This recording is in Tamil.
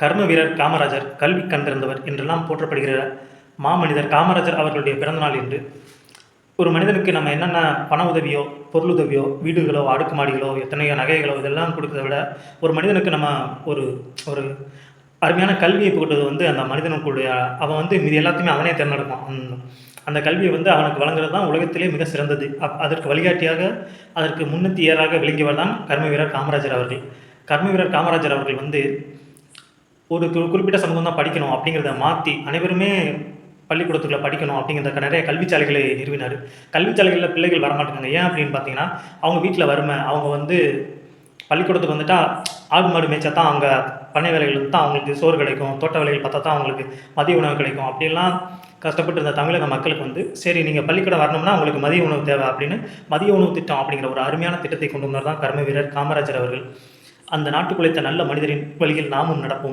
கர்ம வீரர் காமராஜர், கல்வி கண்டிருந்தவர் என்றெல்லாம் போற்றப்படுகிற மாமனிதர் காமராஜர் அவர்களுடைய பிறந்தநாள் இன்று. ஒரு மனிதனுக்கு நம்ம என்னென்ன பண உதவியோ, பொருளுதவியோ, வீடுகளோ, அடுக்குமாடிகளோ, எத்தனையோ நகைகளோ இதெல்லாம் கொடுக்கிறத விட, ஒரு மனிதனுக்கு நம்ம ஒரு ஒரு அருமையான கல்வியை புகட்டுவது வந்து அந்த மனிதனுக்குடைய அவன் வந்து மீதி எல்லாத்தையுமே அவனே தேர்ந்தெடுப்பான். அந்த கல்வியை வந்து அவனுக்கு வழங்குறது தான் உலகத்திலே மிக சிறந்தது. அதற்கு வழிகாட்டியாக, அதற்கு முன்னோடியாராக விளங்கியவர் தான் கர்ம வீரர் காமராஜர் அவர்கள். கர்ம வீரர் காமராஜர் அவர்கள் வந்து ஒரு குறிப்பிட்ட சமூகம் தான் படிக்கணும் அப்படிங்கிறத மாற்றி அனைவருமே பள்ளிக்கூடத்துக்குள்ள படிக்கணும் அப்படிங்கிறத நிறைய கல்விச்சாலைகளை நிறுவினார். கல்விச்சாலைகளில் பிள்ளைகள் வரமாட்டாங்க. ஏன் அப்படின்னு பார்த்தீங்கன்னா, அவங்க வீட்டில் வறுமை. அவங்க வந்து பள்ளிக்கூடத்துக்கு வந்துட்டா ஆடு மாடு மேய்ச்சா தான் அவங்க பண்ணை வேலைகள் தான் அவங்களுக்கு சோறு கிடைக்கும், தோட்ட வேலைகள் பார்த்தா தான் அவங்களுக்கு மதிய உணவு கிடைக்கும். அப்படிலாம் கஷ்டப்பட்டு இருந்த தமிழக மக்களுக்கு வந்து சரி நீங்கள் பள்ளிக்கூடம் வரணும்னா உங்களுக்கு மதிய உணவு தேவை அப்படின்னு மதிய உணவு திட்டம் அப்படிங்கிற ஒரு அருமையான திட்டத்தை கொண்டு வந்தவர் தான் கர்ம வீரர் காமராஜர் அவர்கள். அந்த நாட்டுக்குழைத்த நல்ல மனிதரின் வழியில் நாமும் நடப்போம்.